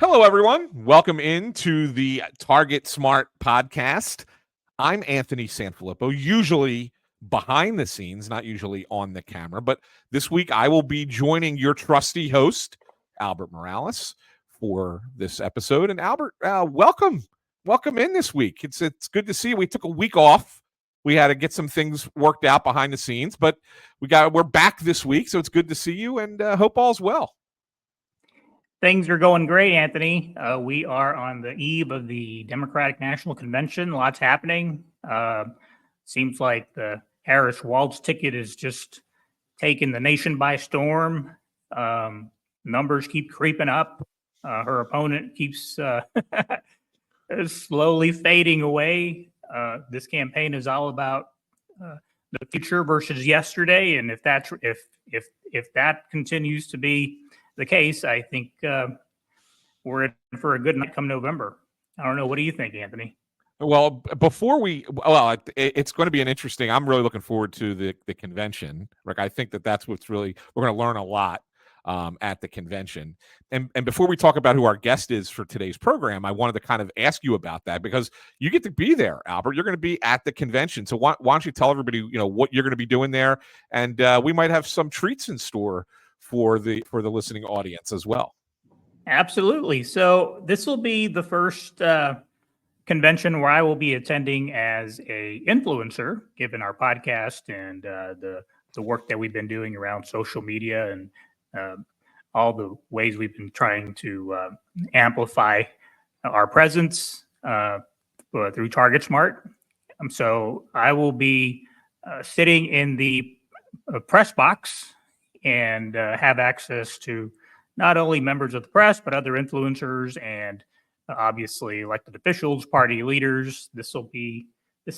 Hello, everyone. Welcome into the Target Smart podcast. I'm Anthony Sanfilippo, usually behind the scenes, not usually on the camera. But this week, I will be joining your trusty host, Albert Morales, for this episode. And Albert, welcome in this week. It's good to see you. We took a week off. We had to get some things worked out behind the scenes, but we're back this week, so it's good to see you, and hope all's well. Things are going great, Anthony. We are on the eve of the Democratic National Convention. Lots happening. Seems like the Harris-Walz ticket is just taking the nation by storm. Numbers keep creeping up. Her opponent keeps slowly fading away. This campaign is all about the future versus yesterday, and if that continues to be the case, I think we're in for a good night come November. I don't know. What do you think, Anthony? Well, it's going to be an interesting. I'm really looking forward to the convention. Like, I think that's what's really, we're going to learn a lot at the convention. And before we talk about who our guest is for today's program, I wanted to kind of ask you about that, because you get to be there, Albert. You're going to be at the convention. So why don't you tell everybody, what you're going to be doing there, and we might have some treats in store for the listening audience as well. Absolutely. So this will be the first convention where I will be attending as a influencer, given our podcast and the work that we've been doing around social media and all the ways we've been trying to amplify our presence through Target Smart. So I will be sitting in the press box and have access to not only members of the press, but other influencers and obviously elected officials, party leaders. This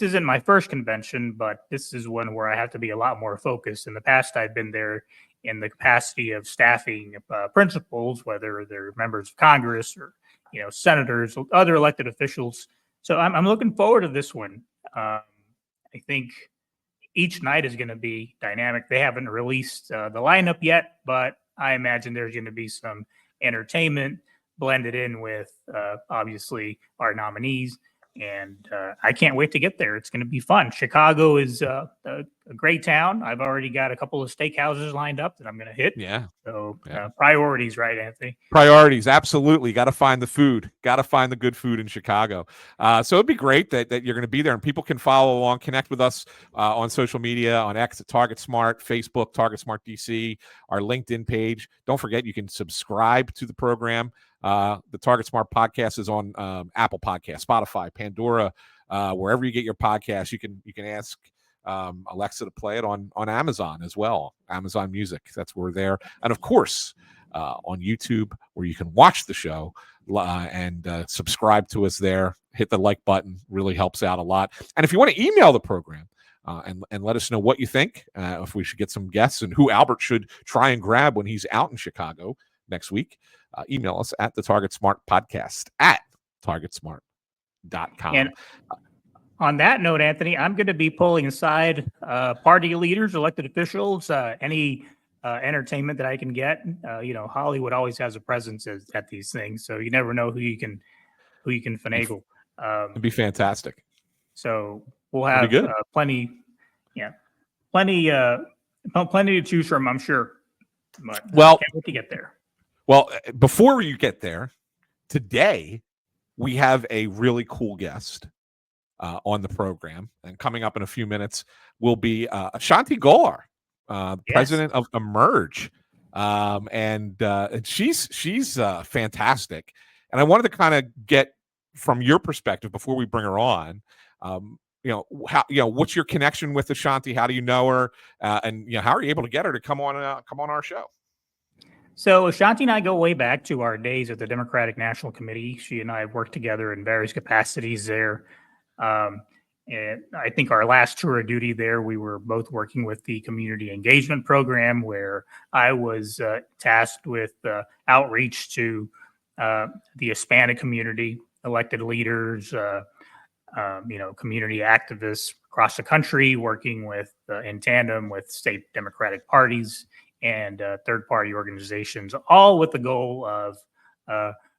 isn't my first convention, but this is one where I have to be a lot more focused. In the past, I've been there in the capacity of staffing principals, whether they're members of Congress or, senators, other elected officials. So I'm looking forward to this one. I think each night is going to be dynamic. They haven't released the lineup yet, but I imagine there's going to be some entertainment blended in with obviously our nominees. And I can't wait to get there. It's going to be fun. Chicago is a great town. I've already got a couple of steakhouses lined up that I'm going to hit. Yeah. So priorities, right, Anthony? Priorities, absolutely. Got to find the food. Got to find the good food in Chicago. So it'd be great that you're going to be there, and people can follow along, connect with us on social media, on X at Target Smart, Facebook, Target Smart DC, our LinkedIn page. Don't forget, you can subscribe to the program. The Target Smart podcast is on Apple Podcasts, Spotify, Pandora, wherever you get your podcasts. You can ask Alexa to play it on Amazon as well, Amazon Music. That's where we're there. And of course, on YouTube, where you can watch the show and subscribe to us there. Hit the like button. Really helps out a lot. And if you want to email the program and let us know what you think, if we should get some guests and who Albert should try and grab when he's out in Chicago next week, email us at the Target Smart podcast at targetsmart.com. And on that note, Anthony, I'm going to be pulling aside party leaders, elected officials, any entertainment that I can get. Hollywood always has a presence at these things, so you never know who you can finagle. It'd be fantastic. So we'll have plenty to choose from, I'm sure. But I can't wait to get there. Well, before you get there, today we have a really cool guest on the program, and coming up in a few minutes will be A'shanti Gholar, president of Emerge, and she's fantastic. And I wanted to kind of get from your perspective before we bring her on. What's your connection with A'shanti? How do you know her? And how are you able to get her to come on our show? So A'shanti and I go way back to our days at the Democratic National Committee. She and I have worked together in various capacities there. And I think our last tour of duty there, we were both working with the community engagement program, where I was tasked with outreach to the Hispanic community, elected leaders, community activists across the country, working with in tandem with state Democratic parties and third-party organizations, all with the goal of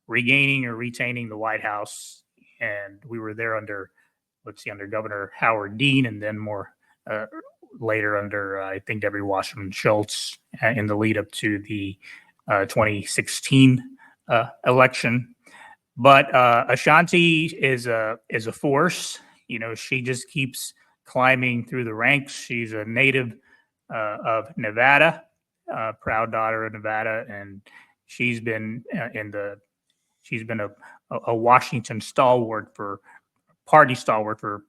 regaining or retaining the White House, and we were there under Governor Howard Dean, and then more later under I think Debbie Wasserman Schultz in the lead up to the 2016 election. But A'shanti is a force. She just keeps climbing through the ranks. She's a native of Nevada, proud daughter of Nevada, and she's been a Washington party stalwart for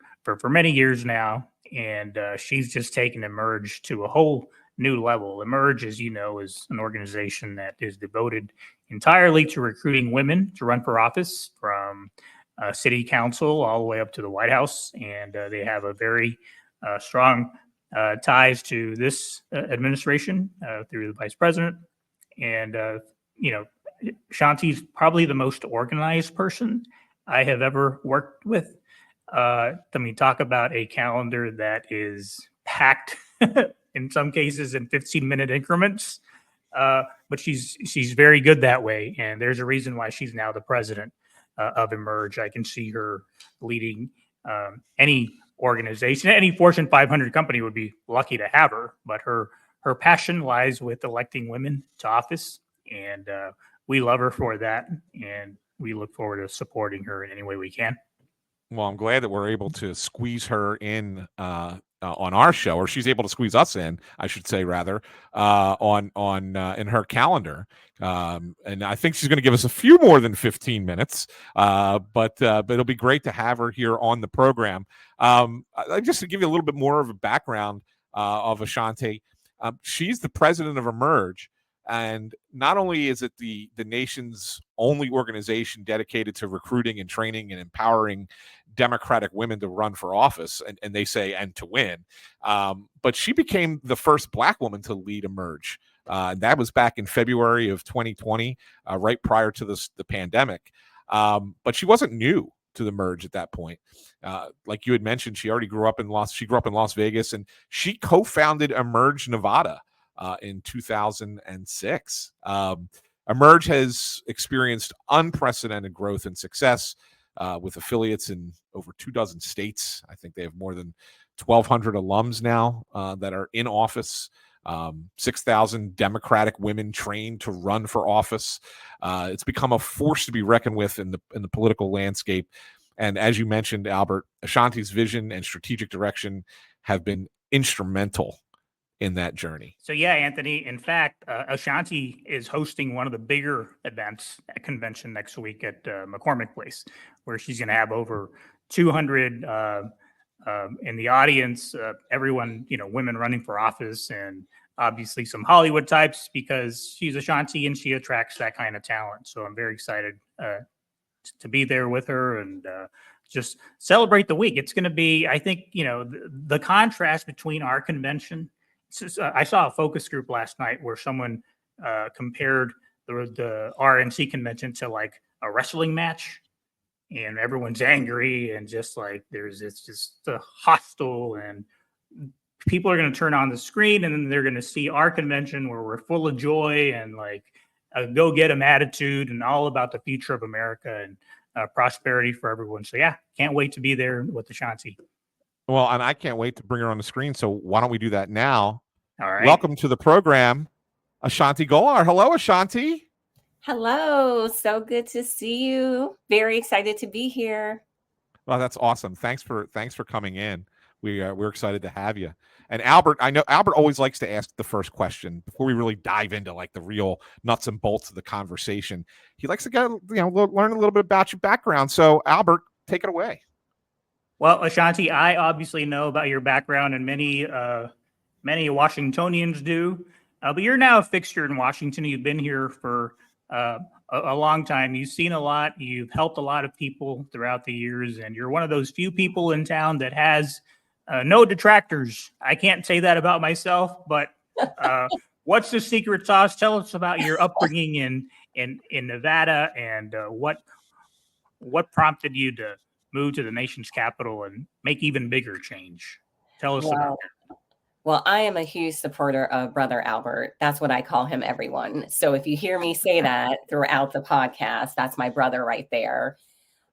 many years now, and she's just taken Emerge to a whole new level. Emerge, as you know, is an organization that is devoted entirely to recruiting women to run for office, from city council all the way up to the White House, and they have a very strong ties to this administration through the vice president. And Shanti's probably the most organized person I have ever worked with. Talk about a calendar that is packed in some cases in 15-minute increments. But she's very good that way, and there's a reason why she's now the president of Emerge. I can see her leading any organization. Any Fortune 500 company would be lucky to have her, but her passion lies with electing women to office, and we love her for that, and we look forward to supporting her in any way we can. Well, I'm glad that we're able to squeeze her in on our show, or she's able to squeeze us in, I should say, rather, on in her calendar. And I think she's going to give us a few more than 15 minutes, but it'll be great to have her here on the program. Just to give you a little bit more of a background of A'shanti, she's the president of Emerge. And not only is it the nation's only organization dedicated to recruiting and training and empowering Democratic women to run for office, and they say, and to win, but she became the first Black woman to lead Emerge. That was back in February of 2020, right prior to the pandemic. But she wasn't new to the Merge at that point. Like you had mentioned, she grew up in Las Vegas, and she co-founded Emerge Nevada in 2006. Emerge has experienced unprecedented growth and success with affiliates in over 24 states. I think they have more than 1,200 alums now that are in office. 6,000 Democratic women trained to run for office. It's become a force to be reckoned with in the political landscape. And as you mentioned, Albert, A'shanti's vision and strategic direction have been instrumental in that journey. So yeah, Anthony, in fact, A'shanti is hosting one of the bigger events at convention next week at McCormick Place, where she's going to have over 200 in the audience, everyone, women running for office, and obviously some Hollywood types, because she's A'shanti and she attracts that kind of talent. So I'm very excited to be there with her and just celebrate the week. It's going to be, I think, the contrast between our convention. I saw a focus group last night where someone compared the RNC convention to like a wrestling match, and everyone's angry and just like it's just hostile, and people are going to turn on the screen and then they're going to see our convention where we're full of joy and like a go get 'em attitude and all about the future of America and prosperity for everyone. So yeah, can't wait to be there with A'shanti. Well, and I can't wait to bring her on the screen. So why don't we do that now? All right. Welcome to the program, A'shanti Gholar. Hello, A'shanti. Hello. So good to see you. Very excited to be here. Well, that's awesome. Thanks for coming in. We're excited to have you. And Albert, I know Albert always likes to ask the first question before we really dive into like the real nuts and bolts of the conversation. He likes to learn a little bit about your background. So Albert, take it away. Well, A'shanti, I obviously know about your background, and many Washingtonians do. But you're now a fixture in Washington. You've been here for a long time. You've seen a lot. You've helped a lot of people throughout the years, and you're one of those few people in town that has no detractors. I can't say that about myself, but what's the secret sauce? Tell us about your upbringing in Nevada, and what prompted you to move to the nation's capital and make even bigger change. Tell us about that. Well, I am a huge supporter of Brother Albert. That's what I call him, everyone. So if you hear me say that throughout the podcast, that's my brother right there.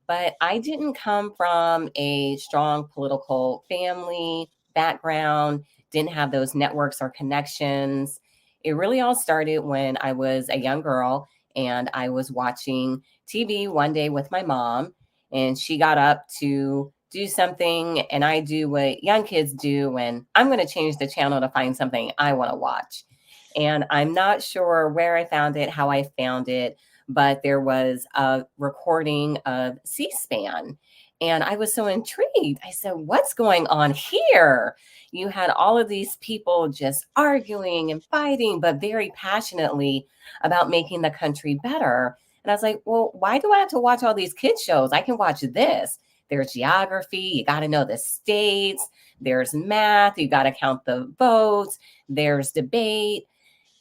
But I didn't come from a strong political family background, didn't have those networks or connections. It really all started when I was a young girl and I was watching TV one day with my mom, and she got up to do something, and I do what young kids do when I'm going to change the channel to find something I want to watch. And I'm not sure where I found it, how I found it, but there was a recording of C-SPAN. And I was so intrigued. I said, what's going on here? You had all of these people just arguing and fighting, but very passionately about making the country better. And I was like, well, why do I have to watch all these kids shows? I can watch this. There's geography. You got to know the states. There's math. You got to count the votes. There's debate.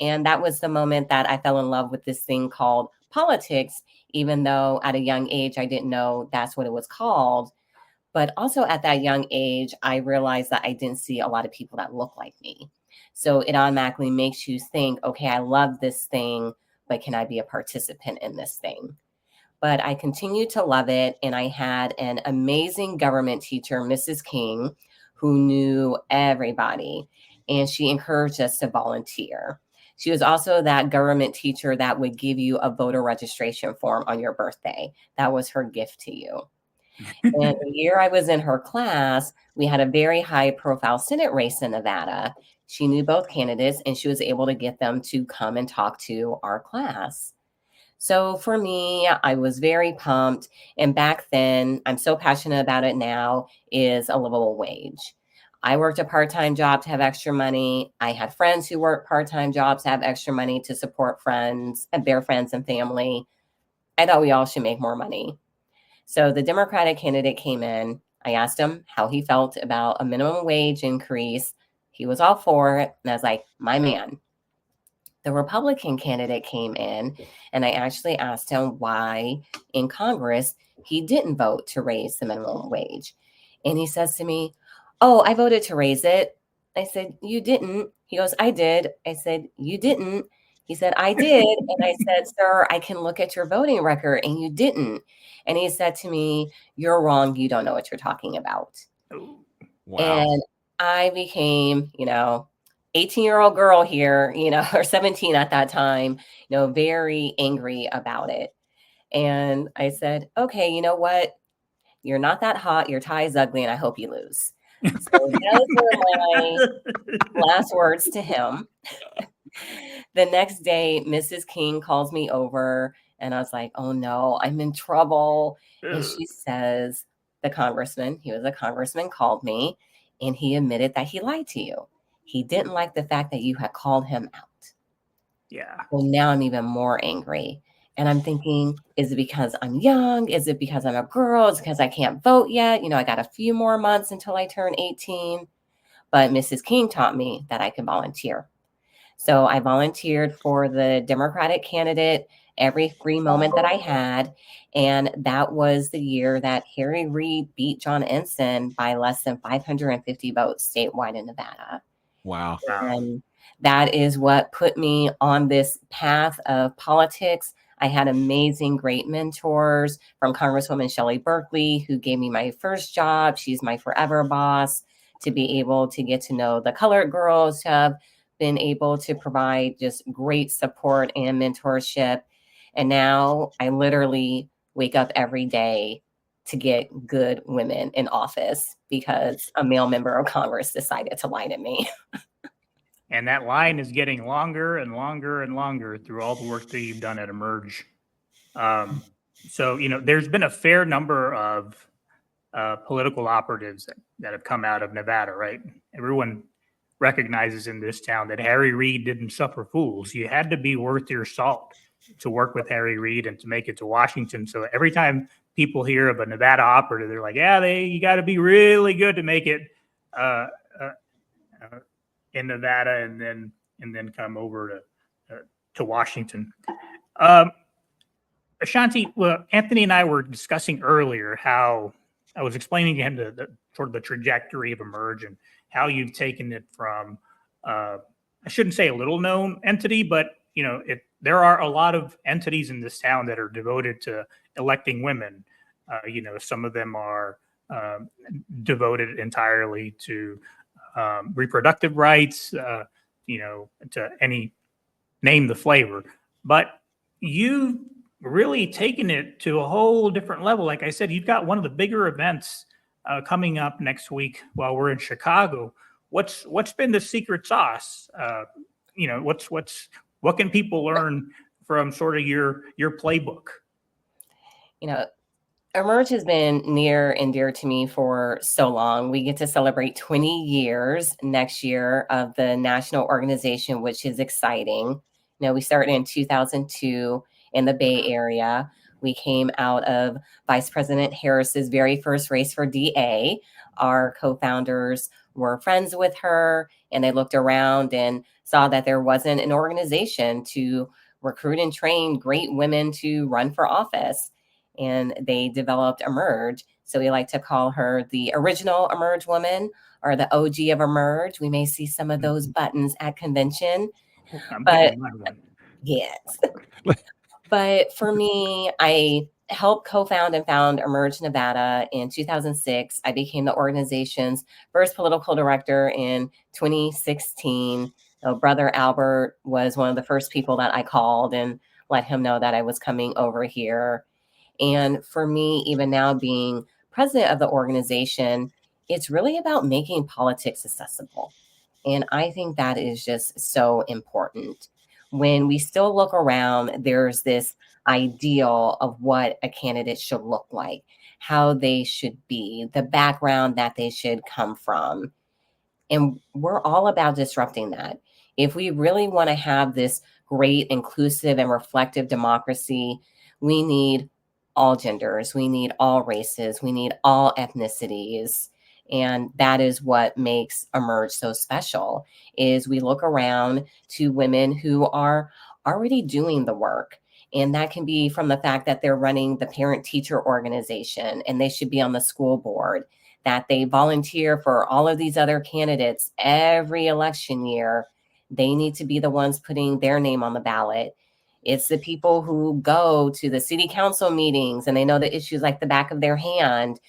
And that was the moment that I fell in love with this thing called politics, even though at a young age, I didn't know that's what it was called. But also at that young age, I realized that I didn't see a lot of people that look like me. So it automatically makes you think, okay, I love this thing, but can I be a participant in this thing? But I continued to love it. And I had an amazing government teacher, Mrs. King, who knew everybody. And she encouraged us to volunteer. She was also that government teacher that would give you a voter registration form on your birthday. That was her gift to you. And the year I was in her class, we had a very high profile Senate race in Nevada. She knew both candidates and she was able to get them to come and talk to our class. So for me, I was very pumped. And back then, I'm so passionate about it now, is a livable wage. I worked a part-time job to have extra money. I had friends who worked part-time jobs to have extra money to support friends and their friends and family. I thought we all should make more money. So the Democratic candidate came in. I asked him how he felt about a minimum wage increase. He was all for it. And I was like, my man. The Republican candidate came in, and I actually asked him why in Congress he didn't vote to raise the minimum wage. And he says to me, oh, I voted to raise it. I said, you didn't. He goes, I did. I said, you didn't. He said, I did. And I said, sir, I can look at your voting record, and you didn't. And he said to me, you're wrong. You don't know what you're talking about. Wow. And I became, 18-year-old girl here, or 17 at that time, very angry about it. And I said, okay, you know what? You're not that hot. Your tie is ugly, and I hope you lose. So those were my last words to him. The next day, Mrs. King calls me over, and I was like, oh no, I'm in trouble. And she says, he was a congressman, called me, and he admitted that he lied to you. He didn't like the fact that you had called him out. Yeah. Well, now I'm even more angry. And I'm thinking, is it because I'm young? Is it because I'm a girl? Is it because I can't vote yet? I got a few more months until I turn 18. But Mrs. King taught me that I could volunteer. So I volunteered for the Democratic candidate every free moment that I had. And that was the year that Harry Reid beat John Ensign by less than 550 votes statewide in Nevada. Wow. And that is what put me on this path of politics. I had amazing, great mentors from Congresswoman Shelley Berkeley, who gave me my first job. She's my forever boss, to be able to get to know the colored girls, who have been able to provide just great support and mentorship. And now I literally wake up every day to get good women in office because a male member of Congress decided to lie to me. And that line is getting longer and longer and longer through all the work that you've done at Emerge. So, there's been a fair number of political operatives that have come out of Nevada, right? Everyone recognizes in this town that Harry Reid didn't suffer fools. You had to be worth your salt to work with Harry Reid and to make it to Washington. So every time people hear of a Nevada operative, they're like, yeah, you got to be really good to make it in Nevada and then come over to Washington. A'shanti, well, Anthony and I were discussing earlier how I was explaining to him the sort of the trajectory of Emerge, and how you've taken it from, I shouldn't say a little known entity, but there are a lot of entities in this town that are devoted to electing women. Some of them are devoted entirely to reproductive rights, to any name the flavor. But you've really taken it to a whole different level. Like I said, you've got one of the bigger events coming up next week while we're in Chicago. What's been the secret sauce? What can people learn from sort of your playbook? Emerge has been near and dear to me for so long. We get to celebrate 20 years next year of the national organization, which is exciting. We started in 2002 in the Bay Area. We came out of Vice President Harris's very first race for DA. Our co-founders were friends with her, and they looked around and saw that there wasn't an organization to recruit and train great women to run for office. And they developed Emerge. So we like to call her the original Emerge woman or the OG of Emerge. We may see some of those buttons at convention. But yes. But for me, I helped co-found and found Emerge Nevada in 2006. I became the organization's first political director in 2016. So Brother Albert was one of the first people that I called and let him know that I was coming over here. And for me, even now being president of the organization, it's really about making politics accessible. And I think that is just so important. When we still look around, there's this ideal of what a candidate should look like, how they should be, the background that they should come from. And we're all about disrupting that. If we really want to have this great, inclusive, and reflective democracy, we need all genders, we need all races, we need all ethnicities. And that is what makes Emerge so special, is we look around to women who are already doing the work. And that can be from the fact that they're running the parent-teacher organization and they should be on the school board, that they volunteer for all of these other candidates every election year. They need to be the ones putting their name on the ballot. It's the people who go to the city council meetings and they know the issues like the back of their hand.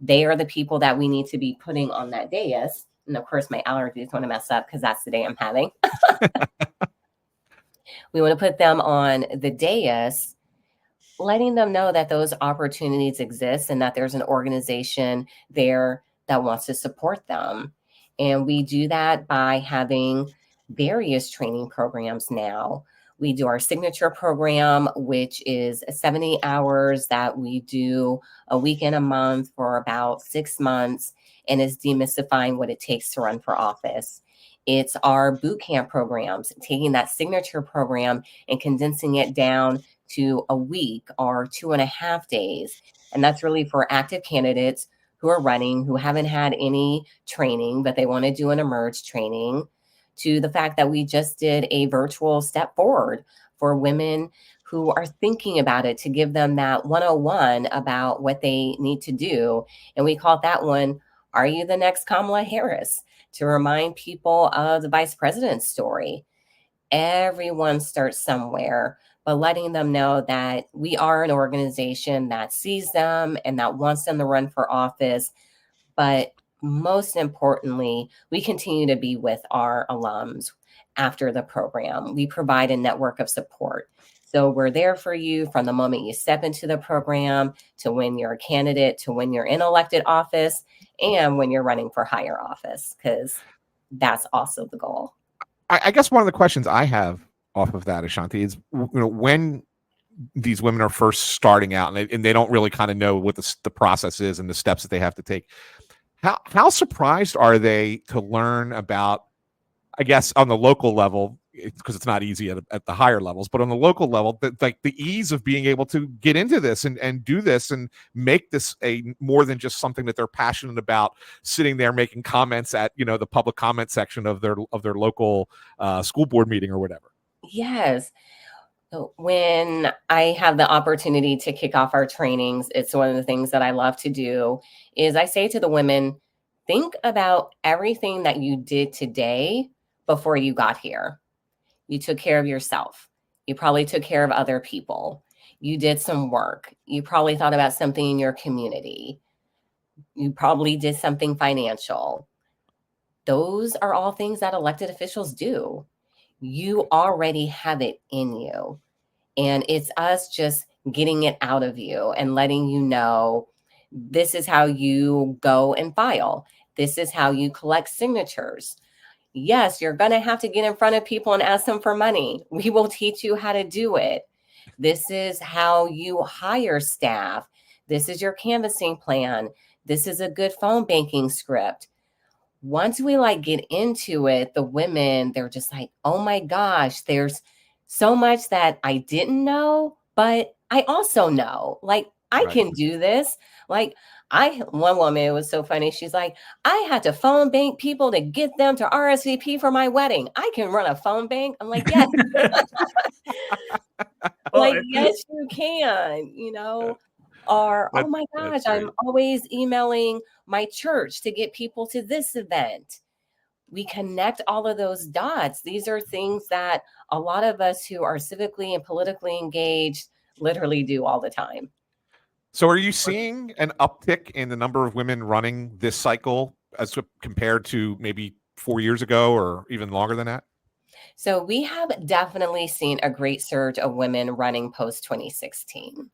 They are the people that we need to be putting on that dais. And of course, my allergies want to mess up because that's the day I'm having. We want to put them on the dais, letting them know that those opportunities exist and that there's an organization there that wants to support them. And we do that by having various training programs now. We do our signature program, which is 70 hours that we do a week and a month for about 6 months, and is demystifying what it takes to run for office. It's our boot camp programs, taking that signature program and condensing it down to a week or 2.5 days. And that's really for active candidates who are running, who haven't had any training, but they want to do an Emerge training, to the fact that we just did a virtual step forward for women who are thinking about it, to give them that 101 about what they need to do. And we called that one, Are You the Next Kamala Harris? To remind people of the vice president's story. Everyone starts somewhere, but letting them know that we are an organization that sees them and that wants them to run for office. But most importantly, we continue to be with our alums after the program. We provide a network of support. So we're there for you from the moment you step into the program to when you're a candidate, to when you're in elected office, and when you're running for higher office, because that's also the goal. I guess one of the questions I have off of that, A'shanti, is when these women are first starting out and they don't really kind of know what the process is and the steps that they have to take. How surprised are they to learn about, I guess, on the local level, because it's not easy at the higher levels, but on the local level, the ease of being able to get into this and do this and make this a more than just something that they're passionate about, sitting there making comments at the public comment section of their local school board meeting or whatever. Yes. So when I have the opportunity to kick off our trainings, it's one of the things that I love to do is I say to the women, think about everything that you did today before you got here. You took care of yourself. You probably took care of other people. You did some work. You probably thought about something in your community. You probably did something financial. Those are all things that elected officials do. You already have it in you. And it's us just getting it out of you and letting you know this is how you go and file. This is how you collect signatures. Yes, you're going to have to get in front of people and ask them for money. We will teach you how to do it. This is how you hire staff. This is your canvassing plan. This is a good phone banking script. Once we like get into it, the women, they're just like, oh my gosh, there's so much that I didn't know, but I also know, like, I Right. can do this. Like, one woman, it was so funny. She's like, I had to phone bank people to get them to RSVP for my wedding. I can run a phone bank. I'm like, yes, Well, like, yes, you can, or, oh my That's gosh, I'm great. always emailing my church to get people to this event. We connect all of those dots. These are things that a lot of us who are civically and politically engaged literally do all the time. So are you seeing an uptick in the number of women running this cycle as compared to maybe 4 years ago or even longer than that? So we have definitely seen a great surge of women running post 2016.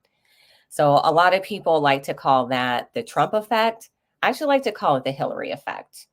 So a lot of people like to call that the Trump effect. I actually like to call it the Hillary effect.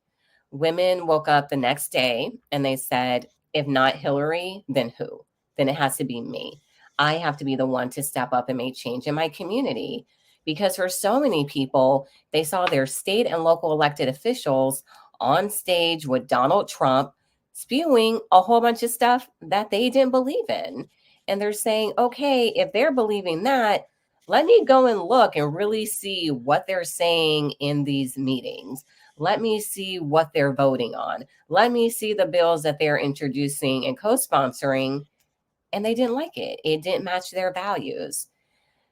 Women woke up the next day and they said, if not Hillary, then who? Then it has to be me. I have to be the one to step up and make change in my community. Because for so many people, they saw their state and local elected officials on stage with Donald Trump spewing a whole bunch of stuff that they didn't believe in. And they're saying, okay, if they're believing that, let me go and look and really see what they're saying in these meetings. Let me see what they're voting on. Let me see the bills that they're introducing and co-sponsoring. And they didn't like it. It didn't match their values.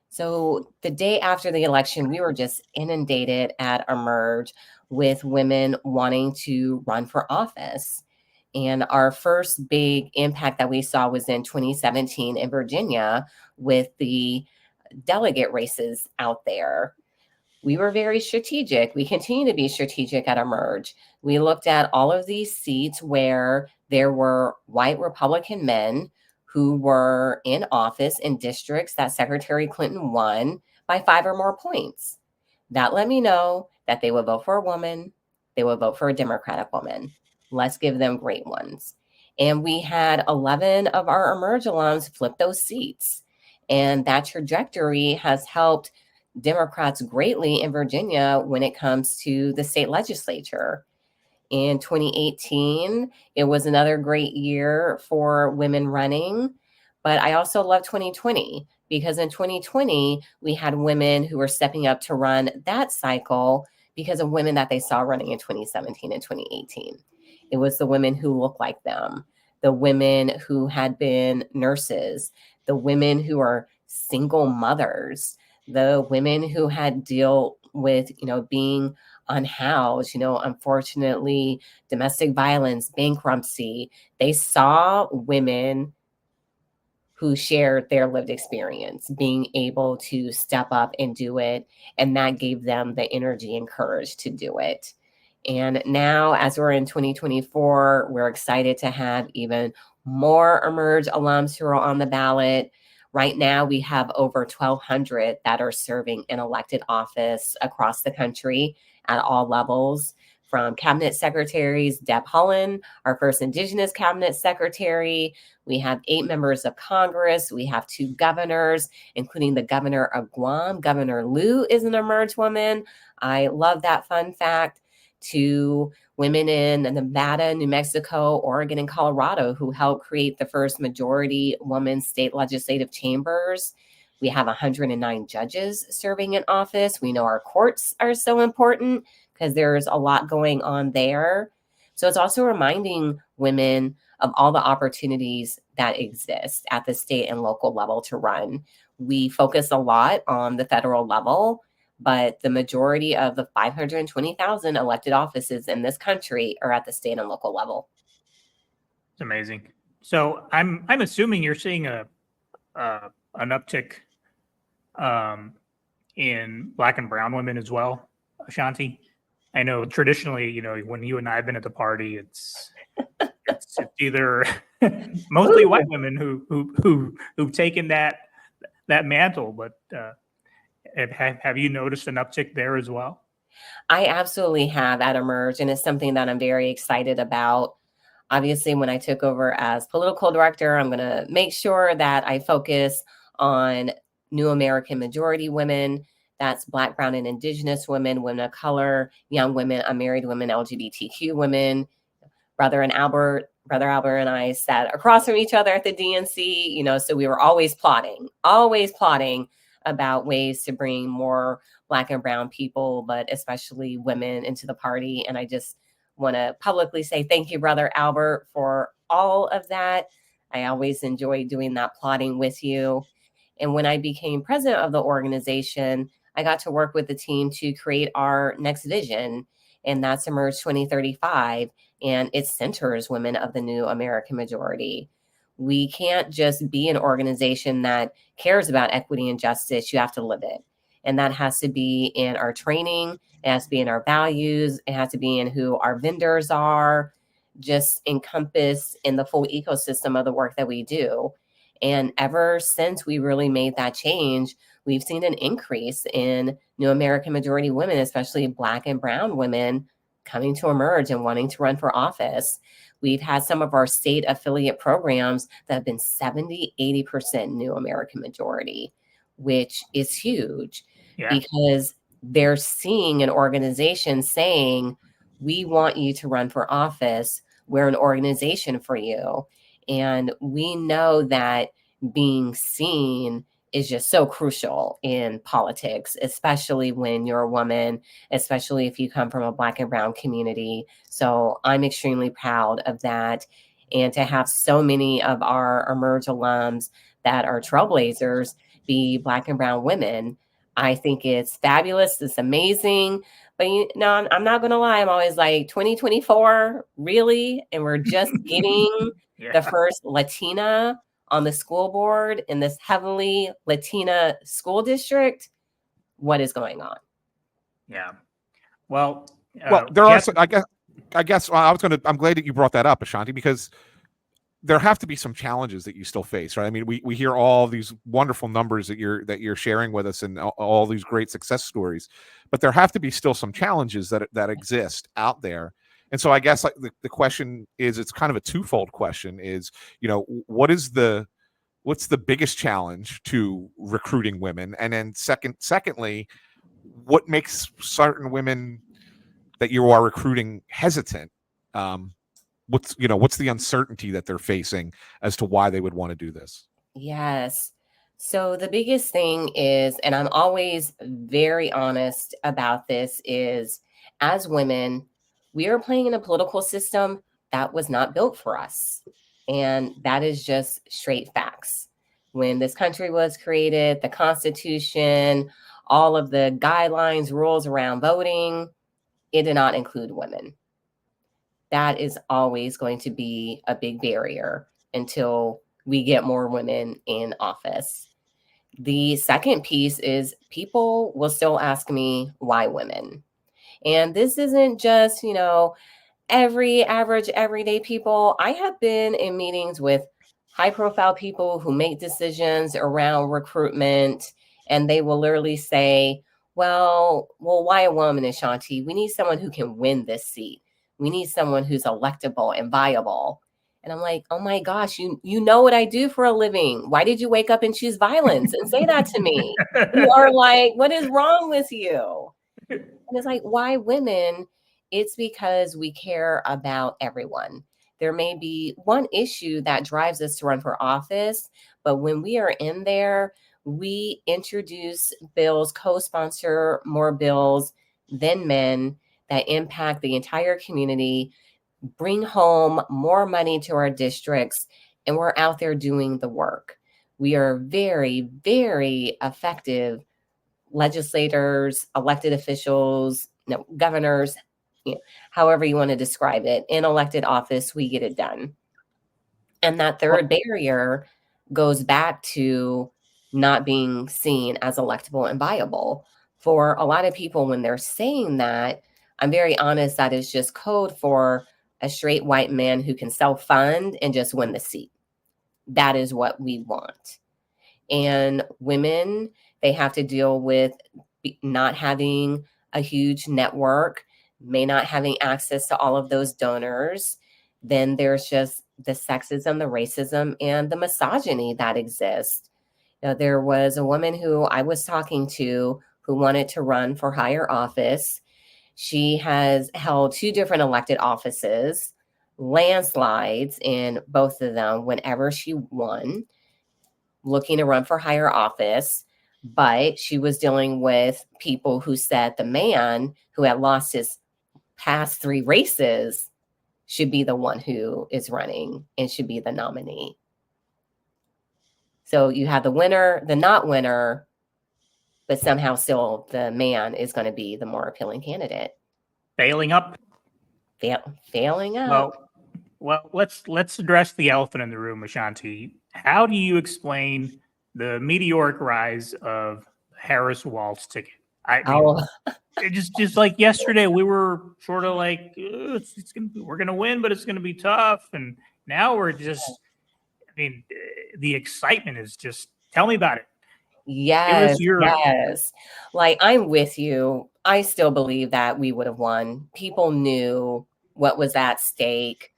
So the day after the election, we were just inundated at Emerge with women wanting to run for office. And our first big impact that we saw was in 2017 in Virginia with the delegate races out there. We were very strategic. We continue to be strategic at Emerge. We looked at all of these seats where there were white Republican men who were in office in districts that Secretary Clinton won by 5 or more points. That let me know that they would vote for a woman, they would vote for a Democratic woman. Let's give them great ones. And we had 11 of our Emerge alums flip those seats. And that trajectory has helped Democrats greatly in Virginia when it comes to the state legislature. In 2018, it was another great year for women running. But I also love 2020 because in 2020, we had women who were stepping up to run that cycle because of women that they saw running in 2017 and 2018. It was the women who looked like them, the women who had been nurses, the women who are single mothers, the women who had dealt with, being unhoused, unfortunately, domestic violence, bankruptcy. They saw women who shared their lived experience being able to step up and do it. And that gave them the energy and courage to do it. And now, as we're in 2024, we're excited to have even more Emerge alums who are on the ballot. Right now, we have over 1,200 that are serving in elected office across the country at all levels, from cabinet secretaries, Deb Haaland, our first Indigenous cabinet secretary. We have 8 members of Congress. We have 2 governors, including the governor of Guam. Governor Liu is an Emerge woman. I love that fun fact. To women in Nevada, New Mexico, Oregon, and Colorado who helped create the first majority woman state legislative chambers. We have 109 judges serving in office. We know our courts are so important because there's a lot going on there. So it's also reminding women of all the opportunities that exist at the state and local level to run. We focus a lot on the federal level, but the majority of the 520,000 elected offices in this country are at the state and local level. It's amazing. So I'm assuming you're seeing an uptick in Black and brown women as well, A'shanti. I know traditionally, you know, when you and I have been at the party, it's either mostly white women who've taken that mantle. But have you noticed an uptick there as well? I absolutely have at Emerge, and it's something that I'm very excited about. Obviously, when I took over as political director, I'm going to make sure that I focus on new American majority women. That's Black, brown, and indigenous women, women of color, young women, unmarried women, LGBTQ women. Brother Albert and I sat across from each other at the DNC, you know, so we were always plotting about ways to bring more Black and brown people, but especially women into the party. And I just want to publicly say thank you, Brother Albert, for all of that. I always enjoy doing that plotting with you. And when I became president of the organization, I got to work with the team to create our next vision, and that's Emerge 2035. And it centers women of the new American majority. We can't just be an organization that cares about equity and justice. You have to live it. And that has to be in our training. It has to be in our values. It has to be in who our vendors are, just encompass in the full ecosystem of the work that we do. And ever since we really made that change, we've seen an increase in new American majority women, especially Black and brown women, coming to Emerge and wanting to run for office. We've had some of our state affiliate programs that have been 70, 80% new American majority, which is huge because they're seeing an organization saying, we want you to run for office. We're an organization for you. And we know that being seen is just so crucial in politics, especially when you're a woman, especially if you come from a Black and brown community. So I'm extremely proud of that. And to have so many of our Emerge alums that are trailblazers be Black and brown women, I think it's fabulous. It's amazing. But you know, I'm not going to lie. I'm always like, 2024, really? And we're just getting the first Latina on the school board in this heavily Latina school district. What is going on? Yeah. Well, there are some, I guess I'm glad that you brought that up, A'shanti, because there have to be some challenges that you still face, right? I mean, we hear all these wonderful numbers that you're sharing with us and all these great success stories, but there have to be still some challenges that exist out there. And so I guess like the question is, it's kind of a twofold question is, you know, what's the biggest challenge to recruiting women? And then secondly, what makes certain women that you are recruiting hesitant? What's the uncertainty that they're facing as to why they would want to do this? Yes. So the biggest thing is, and I'm always very honest about this, is as women, we are playing in a political system that was not built for us. And that is just straight facts. When this country was created, the Constitution, all of the guidelines, rules around voting, it did not include women. That is always going to be a big barrier until we get more women in office. The second piece is people will still ask me, why women? And this isn't just, you know, every average, everyday people. I have been in meetings with high profile people who make decisions around recruitment, and they will literally say, well, why a woman, A'shanti? We need someone who can win this seat. We need someone who's electable and viable. And I'm like, oh my gosh, you know what I do for a living. Why did you wake up and choose violence and say that to me? You are like, what is wrong with you? And it's like, why women? It's because we care about everyone. There may be one issue that drives us to run for office, but when we are in there, we introduce bills, co-sponsor more bills than men that impact the entire community, bring home more money to our districts, and we're out there doing the work. We are very, very effective legislators, elected officials, governors, however you want to describe it, in elected office, we get it done. And that third barrier goes back to not being seen as electable and viable. For a lot of people, when they're saying that, I'm very honest, that is just code for a straight white man who can self-fund and just win the seat. That is what we want. And women, they have to deal with not having a huge network, may not having access to all of those donors. Then there's just the sexism, the racism, and the misogyny that exists. There was a woman who I was talking to who wanted to run for higher office. She has held 2 different elected offices, landslides in both of them whenever she won, looking to run for higher office. But she was dealing with people who said the man who had lost his past 3 races should be the one who is running and should be the nominee. So you have the winner, the not winner, but somehow still the man is going to be the more appealing candidate. Failing up. Failing up. Well, let's address the elephant in the room, A'shanti. How do you explain the meteoric rise of Harris Walz ticket? I mean, just like yesterday, we were sort of like, we're gonna win, but it's gonna be tough, and now we're just, I mean, the excitement is just. Tell me about it. Yes. Like, I'm with you. I still believe that we would have won. People knew what was at stake.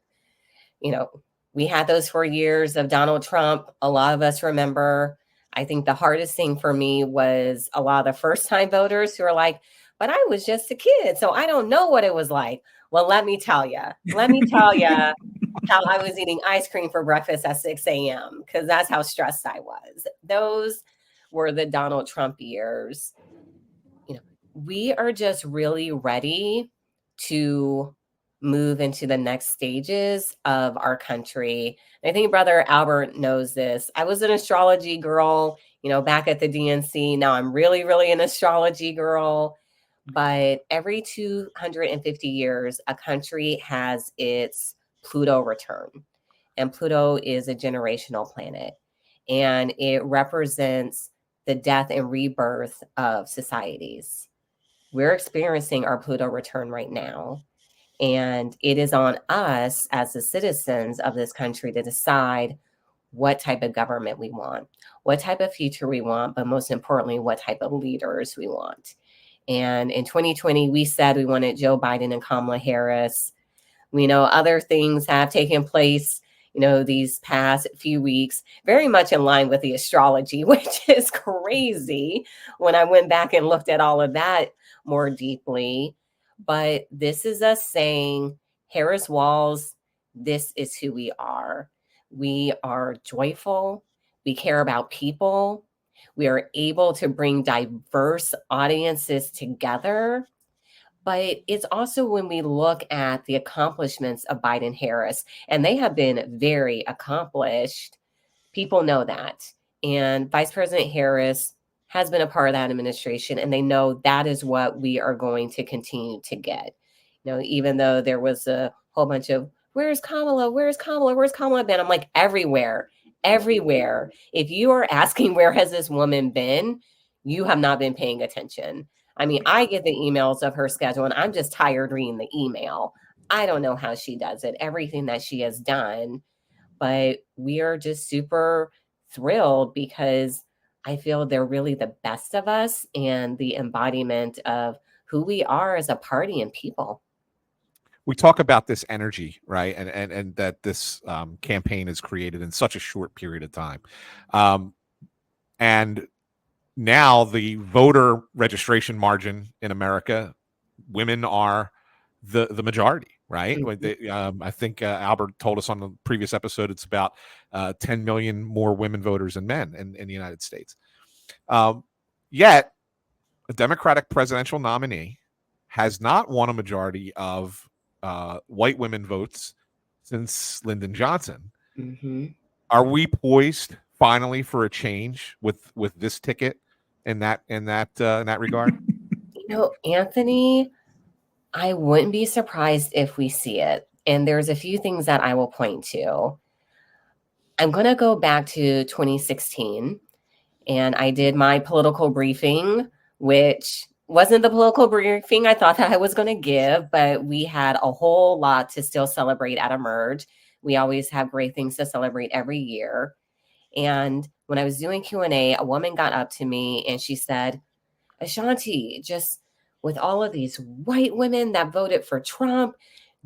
We had those 4 years of Donald Trump. A lot of us remember. I think the hardest thing for me was a lot of the first-time voters who are like, but I was just a kid, so I don't know what it was like. Well, let me tell you how I was eating ice cream for breakfast at 6 a.m. because that's how stressed I was. Those were the Donald Trump years. We are just really ready to move into the next stages of our country. And I think Brother Albert knows this. I was an astrology girl, back at the DNC. Now I'm really, really an astrology girl. But every 250 years, a country has its Pluto return. And Pluto is a generational planet. And it represents the death and rebirth of societies. We're experiencing our Pluto return right now. And it is on us as the citizens of this country to decide what type of government we want, what type of future we want, but most importantly, what type of leaders we want. And in 2020, we said we wanted Joe Biden and Kamala Harris. We know other things have taken place, these past few weeks, very much in line with the astrology, which is crazy when I went back and looked at all of that more deeply. But this is us saying, Harris Walz, this is who we are. We are joyful. We care about people. We are able to bring diverse audiences together. But it's also when we look at the accomplishments of Biden Harris, and they have been very accomplished. People know that. And Vice President Harris has been a part of that administration, and they know that is what we are going to continue to get. Even though there was a whole bunch of, where's Kamala? Where's Kamala? Where's Kamala been? I'm like, everywhere. If you are asking, where has this woman been? You have not been paying attention. I mean, I get the emails of her schedule, and I'm just tired reading the email. I don't know how she does it, everything that she has done. But we are just super thrilled because I feel they're really the best of us and the embodiment of who we are as a party and people. We talk about this energy, right? And that this campaign is created in such a short period of time. And now the voter registration margin in America, women are the majority, right? Mm-hmm. I think Albert told us on the previous episode, it's about 10 million more women voters than men in the United States. Yet, a Democratic presidential nominee has not won a majority of white women votes since Lyndon Johnson. Mm-hmm. Are we poised finally for a change with this ticket in that regard? Anthony, I wouldn't be surprised if we see it. And there's a few things that I will point to. I'm going to go back to 2016, and I did my political briefing, which wasn't the political briefing I thought that I was going to give, but we had a whole lot to still celebrate at Emerge. We always have great things to celebrate every year. And when I was doing Q&A, a woman got up to me and she said, A'shanti, just with all of these white women that voted for Trump,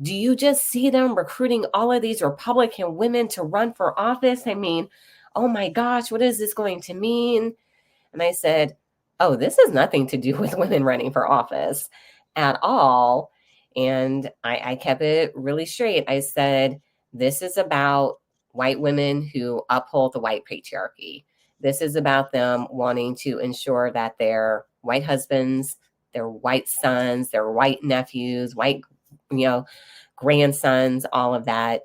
do you just see them recruiting all of these Republican women to run for office? I mean, oh my gosh, what is this going to mean? And I said, oh, this has nothing to do with women running for office at all. And I kept it really straight. I said, this is about white women who uphold the white patriarchy. This is about them wanting to ensure that their white husbands, their white sons, their white nephews, white, grandsons, all of that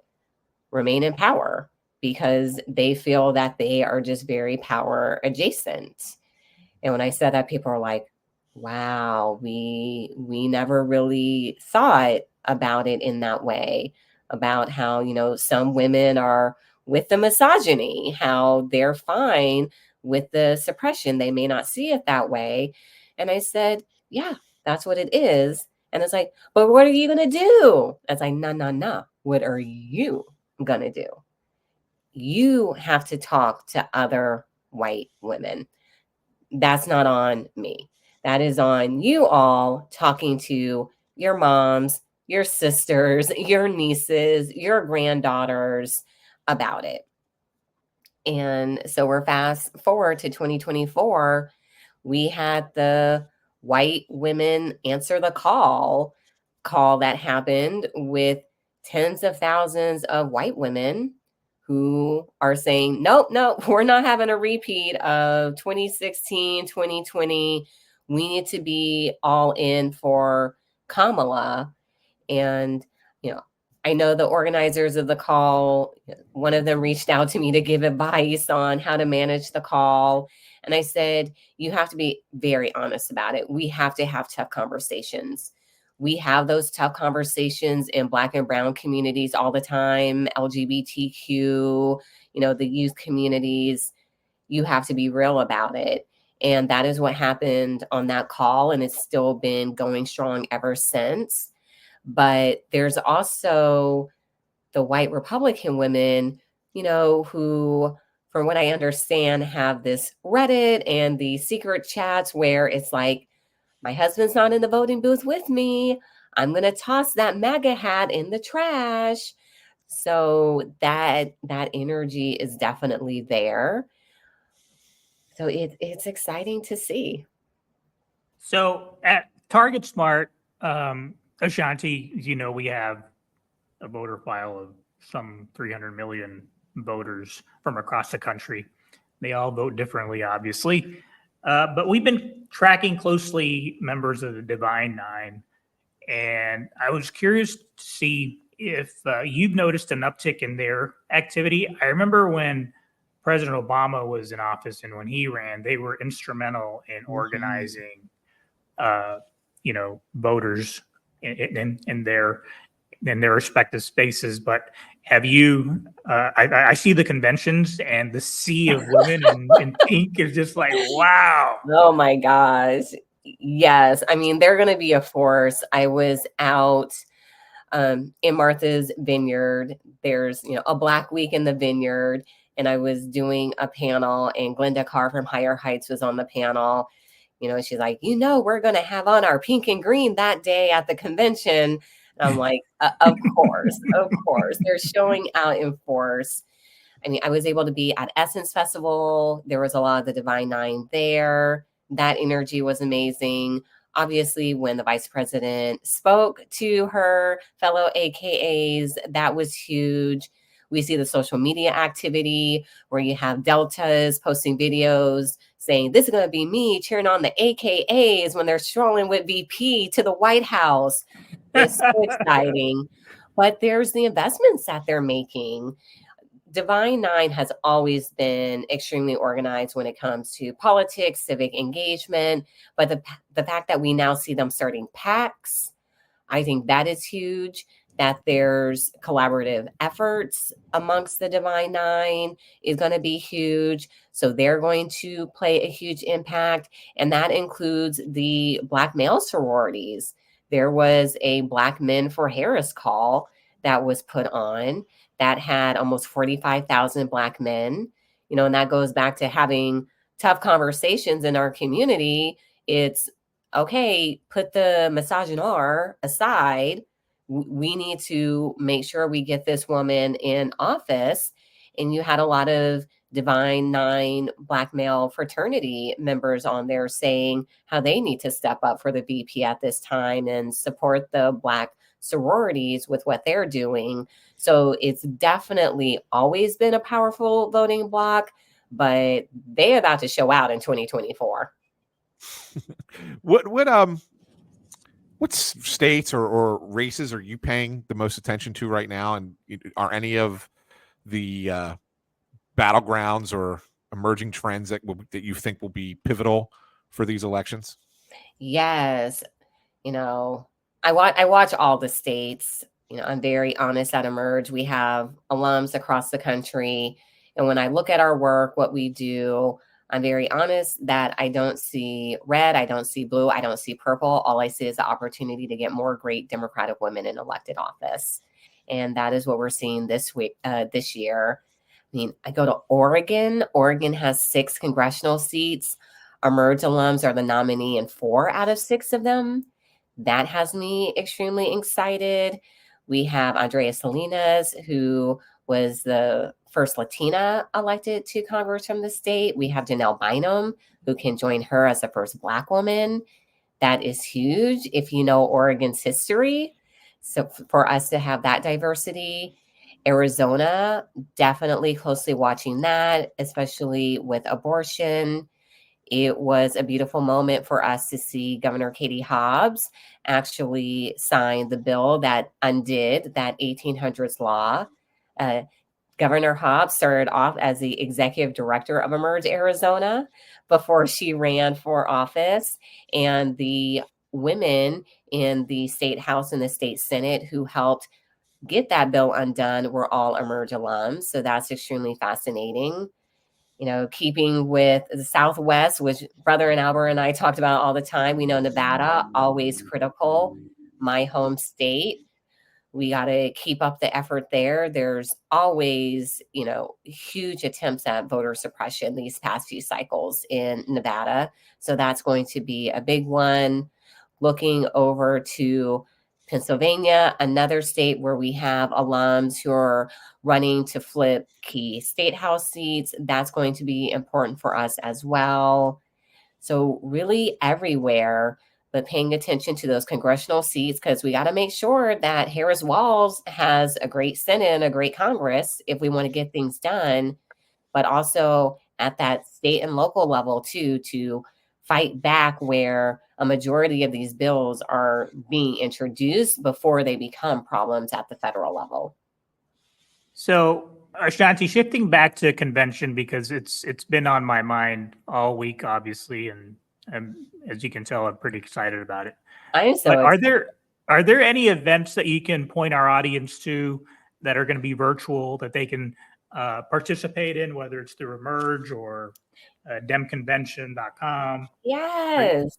remain in power because they feel that they are just very power adjacent. And when I said that, people are like, wow, we never really thought about it in that way, about how, some women are with the misogyny, how they're fine with the suppression. They may not see it that way. And I said, yeah, that's what it is. And it's like, but what are you going to do? It's like, no. What are you going to do? You have to talk to other white women. That's not on me. That is on you all talking to your moms, your sisters, your nieces, your granddaughters about it. And so we're fast forward to 2024. We had the white women answer the call that happened with tens of thousands of white women who are saying, nope, we're not having a repeat of 2016, 2020. We need to be all in for Kamala. And, I know the organizers of the call, one of them reached out to me to give advice on how to manage the call. And I said, you have to be very honest about it. We have to have tough conversations. We have those tough conversations in Black and Brown communities all the time, LGBTQ, the youth communities. You have to be real about it. And that is what happened on that call. And it's still been going strong ever since. But there's also the white Republican women, who, from what I understand, have this Reddit and the secret chats where it's like, my husband's not in the voting booth with me. I'm going to toss that MAGA hat in the trash. So that energy is definitely there. So it's exciting to see. So at Target Smart, A'shanti, we have a voter file of some 300 million voters from across the country. They all vote differently, obviously. But we've been tracking closely members of the Divine Nine. And I was curious to see if you've noticed an uptick in their activity. I remember when President Obama was in office and when he ran, they were instrumental in organizing, voters in their respective spaces. But have you? I see the conventions and the sea of women in pink is just like, wow. Oh my gosh. Yes. I mean, they're going to be a force. I was out in Martha's Vineyard. There's, a Black Week in the Vineyard. And I was doing a panel and Glenda Carr from Higher Heights was on the panel. She's like, we're going to have on our pink and green that day at the convention. And I'm like, of course. They're showing out in force. I mean, I was able to be at Essence Festival. There was a lot of the Divine Nine there. That energy was amazing. Obviously, when the vice president spoke to her fellow AKAs, that was huge. We see the social media activity where you have Deltas posting videos saying, this is going to be me cheering on the AKAs when they're strolling with VP to the White House. It's so exciting. But there's the investments that they're making. Divine Nine has always been extremely organized when it comes to politics, civic engagement, but the fact that we now see them starting PACs, I think that is huge. That there's collaborative efforts amongst the Divine Nine is going to be huge. So they're going to play a huge impact. And that includes the Black male sororities. There was a Black Men for Harris call that was put on that had almost 45,000 Black men, and that goes back to having tough conversations in our community. It's okay, put the misogynoir aside. We need to make sure we get this woman in office. And you had a lot of Divine Nine Black male fraternity members on there saying how they need to step up for the VP at this time and support the Black sororities with what they're doing. So it's definitely always been a powerful voting bloc, but they're about to show out in 2024. What states or races are you paying the most attention to right now? And are any of the battlegrounds or emerging trends that you think will be pivotal for these elections? Yes. I watch all the states. I'm very honest at Emerge. We have alums across the country. And when I look at our work, what we do, I'm very honest that I don't see red, I don't see blue, I don't see purple. All I see is the opportunity to get more great Democratic women in elected office. And that is what we're seeing this year. I mean, I go to Oregon. Oregon has 6 congressional seats. Emerge alums are the nominee in 4 out of 6 of them. That has me extremely excited. We have Andrea Salinas, who was the first Latina elected to Congress from the state. We have Janelle Bynum, who can join her as the first Black woman. That is huge if you know Oregon's history. So for us to have that diversity. Arizona, definitely closely watching that, especially with abortion. It was a beautiful moment for us to see Governor Katie Hobbs actually sign the bill that undid that 1800s law. Governor Hobbs started off as the executive director of Emerge Arizona before she ran for office. And the women in the state house and the state senate who helped get that bill undone were all Emerge alums. So that's extremely fascinating. Keeping with the Southwest, which Brother and Albert and I talked about all the time. We know Nevada, always critical. My home state. We got to keep up the effort there. There's always, huge attempts at voter suppression these past few cycles in Nevada. So that's going to be a big one. Looking over to Pennsylvania, another state where we have alums who are running to flip key state house seats. That's going to be important for us as well. So really everywhere, but paying attention to those congressional seats, because we got to make sure that Harris-Walz has a great Senate and a great Congress if we want to get things done, but also at that state and local level too, to fight back where a majority of these bills are being introduced before they become problems at the federal level. So, A'shanti, shifting back to convention, because it's been on my mind all week, obviously, and as you can tell, I'm pretty excited about it. I am so excited. Are there any events that you can point our audience to that are going to be virtual that they can participate in, whether it's through Emerge or demconvention.com? Yes.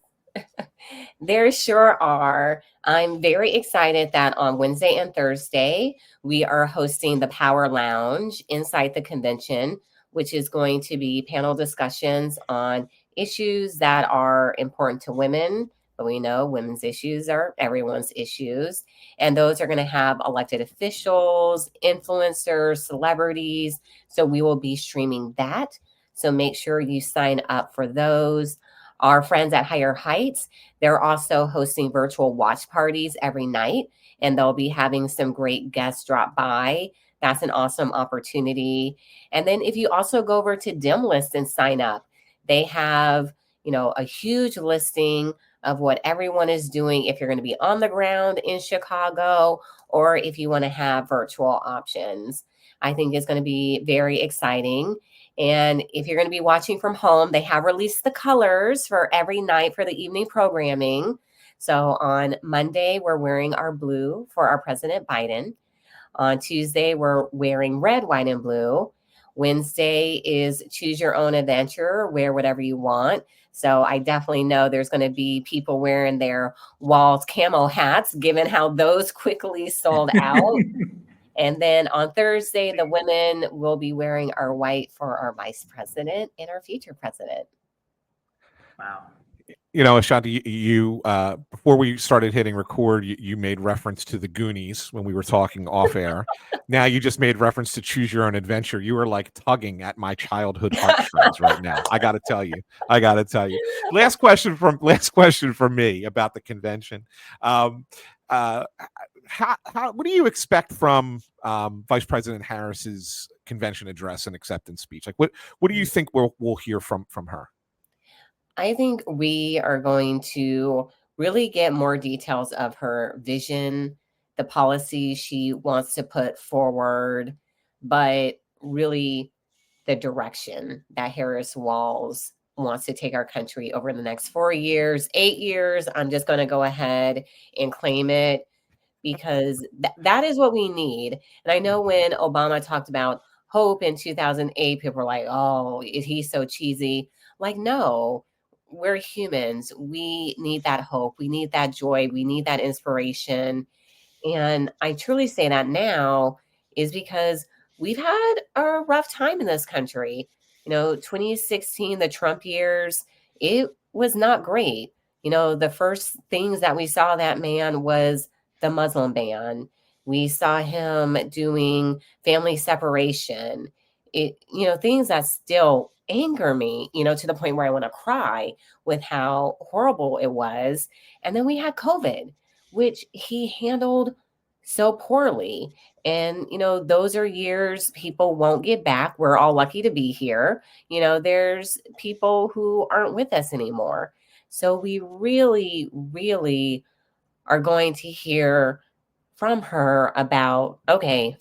There sure are. I'm very excited that on Wednesday and Thursday, we are hosting the Power Lounge inside the convention, which is going to be panel discussions on issues that are important to women. But we know women's issues are everyone's issues. And those are going to have elected officials, influencers, celebrities. So we will be streaming that. So make sure you sign up for those. Our friends at Higher Heights, they're also hosting virtual watch parties every night, and they'll be having some great guests drop by. That's an awesome opportunity. And then if you also go over to DemList and sign up, they have, a huge listing of what everyone is doing if you're going to be on the ground in Chicago or if you want to have virtual options. I think is going to be very exciting. And if you're going to be watching from home, they have released the colors for every night for the evening programming. So on Monday, we're wearing our blue for our President Biden. On Tuesday, we're wearing red, white, and blue. Wednesday is choose your own adventure, wear whatever you want. So I definitely know there's going to be people wearing their Walls camo hats, given how those quickly sold out. And then on Thursday, the women will be wearing our white for our vice president and our future president. Wow. A'shanti, you before we started hitting record, you made reference to the Goonies when we were talking off air. Now you just made reference to Choose Your Own Adventure. You are like tugging at my childhood heartstrings right now. I got to tell you. Last question from me about the convention. What do you expect from Vice President Harris's convention address and acceptance speech? Like, what do you think we'll hear from her? I think we are going to really get more details of her vision, the policy she wants to put forward, but really the direction that Harris Walls wants to take our country over the next 4 years, 8 years. I'm just going to go ahead and claim it because that is what we need. And I know when Obama talked about hope in 2008, people were like, oh, is he so cheesy? Like, no. We're humans. We need that hope. We need that joy. We need that inspiration. And I truly say that now is because we've had a rough time in this country. 2016, the Trump years, it was not great. The first things that we saw that man was the Muslim ban. We saw him doing family separation. Things that still anger me, to the point where I want to cry with how horrible it was. And then we had COVID, which he handled so poorly. And, those are years people won't get back. We're all lucky to be here. There's people who aren't with us anymore. So we really, really are going to hear from her about, okay,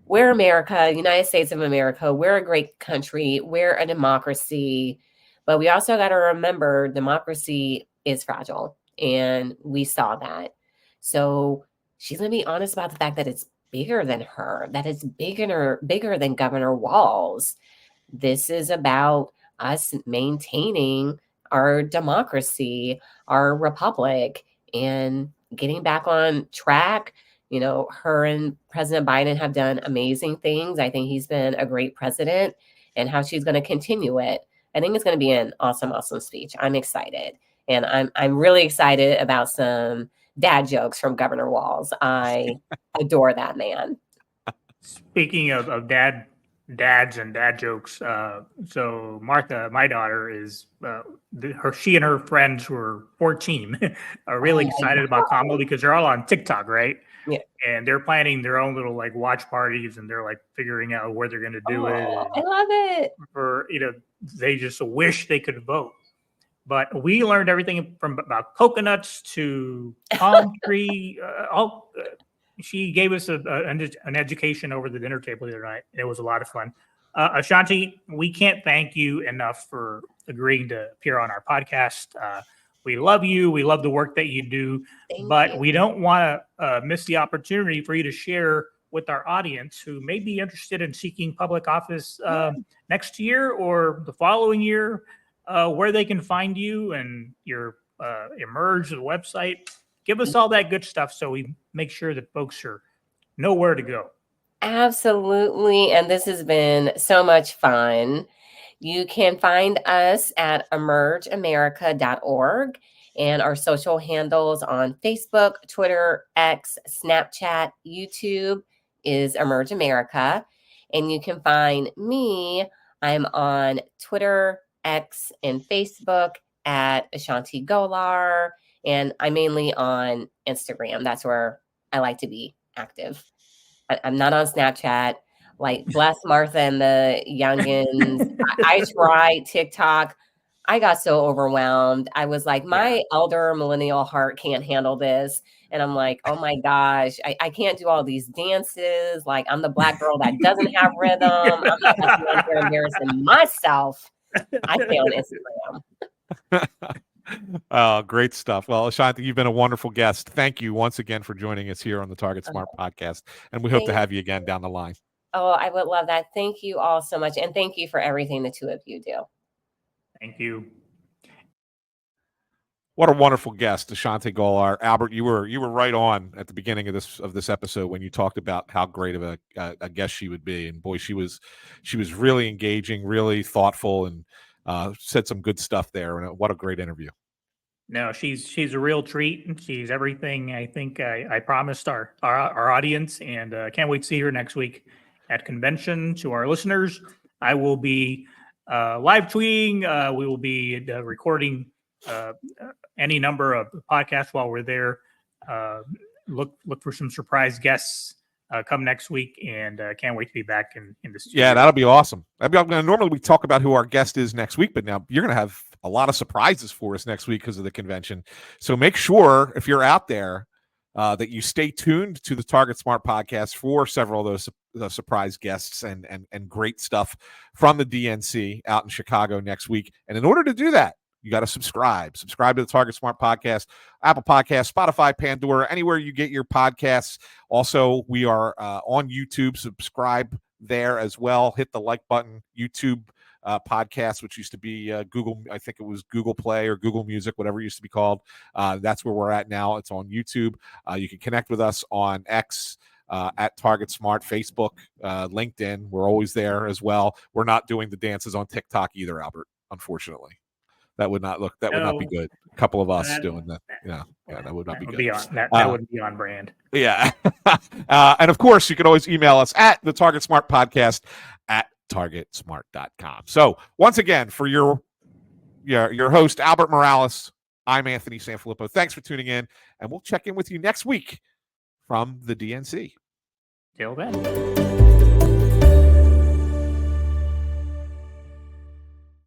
we're America, United States of America. We're a great country. We're a democracy. But we also got to remember democracy is fragile. And we saw that. So she's going to be honest about the fact that it's bigger than her, that it's bigger than Governor Walls. This is about us maintaining our democracy, our republic, and getting back on track. Her and President Biden have done amazing things. I think he's been a great president, and how she's going to continue it. I think it's going to be an awesome, awesome speech. I'm excited. And I'm really excited about some dad jokes from Governor Walls. I adore that man. Speaking of dads and dad jokes, so Martha, my daughter, is she and her friends who are 14 are really excited about Kamala because they're all on TikTok, right? Yeah. And they're planning their own little watch parties, and they're figuring out where they're going to do it. I love it. They just wish they could vote. But we learned everything from about coconuts to palm tree. She gave us an education over the dinner table the other night. It was a lot of fun. A'shanti, we can't thank you enough for agreeing to appear on our podcast. We love you. We love the work that you do. But we don't want to miss the opportunity for you to share with our audience who may be interested in seeking public office next year or the following year, where they can find you and your Emerge, the website. Give us all that good stuff so we make sure that folks know where to go. Absolutely. And this has been so much fun. You can find us at emergeamerica.org and our social handles on Facebook, Twitter, X, Snapchat, YouTube is Emerge America. And you can find me. I'm on Twitter, X, and Facebook at A'shanti Gholar. And I'm mainly on Instagram. That's where I like to be active. I'm not on Snapchat. Bless Martha and the youngins. I tried TikTok. I got so overwhelmed. I was like, my elder millennial heart can't handle this. And I'm like, oh my gosh, I can't do all these dances. Like, I'm the black girl that doesn't have rhythm. I'm not about to be on here embarrassing myself. I stay on Instagram. Oh, great stuff. Well, A'shanti, you've been a wonderful guest. Thank you once again for joining us here on the Target Smart podcast. And we hope to have you again down the line. Oh, I would love that. Thank you all so much. And thank you for everything the two of you do. Thank you. What a wonderful guest, A'shanti Gholar. Albert, you were right on at the beginning of this episode when you talked about how great of a guest she would be, and boy, she was really engaging, really thoughtful, and said some good stuff there. And what a great interview! No, she's a real treat, and she's everything I think I promised our audience, and can't wait to see her next week at convention. To our listeners, I will be live tweeting. We will be recording any number of podcasts while we're there. Look for some surprise guests come next week, and can't wait to be back in the studio. Yeah, that'll be awesome. Normally we talk about who our guest is next week, but now you're going to have a lot of surprises for us next week because of the convention. So make sure, if you're out there, that you stay tuned to the Target Smart podcast for several of those surprise guests and great stuff from the DNC out in Chicago next week. And in order to do that, you got to subscribe to the Target Smart podcast, Apple Podcasts, Spotify, Pandora, anywhere you get your podcasts. Also, we are on YouTube. Subscribe there as well. Hit the like button. YouTube podcast, which used to be Google, I think it was Google Play or Google Music, whatever it used to be called. That's where we're at now. It's on YouTube. You can connect with us on X, at Target Smart, Facebook, LinkedIn. We're always there as well. We're not doing the dances on TikTok either, Albert, unfortunately. That would not be good. A couple of us doing that. Yeah, that would not be good. That wouldn't be on brand. Yeah. And of course, you can always email us at the Target Smart podcast at targetsmart.com. So once again, for your host, Albert Morales, I'm Anthony Sanfilippo. Thanks for tuning in, and we'll check in with you next week from the DNC. Till then.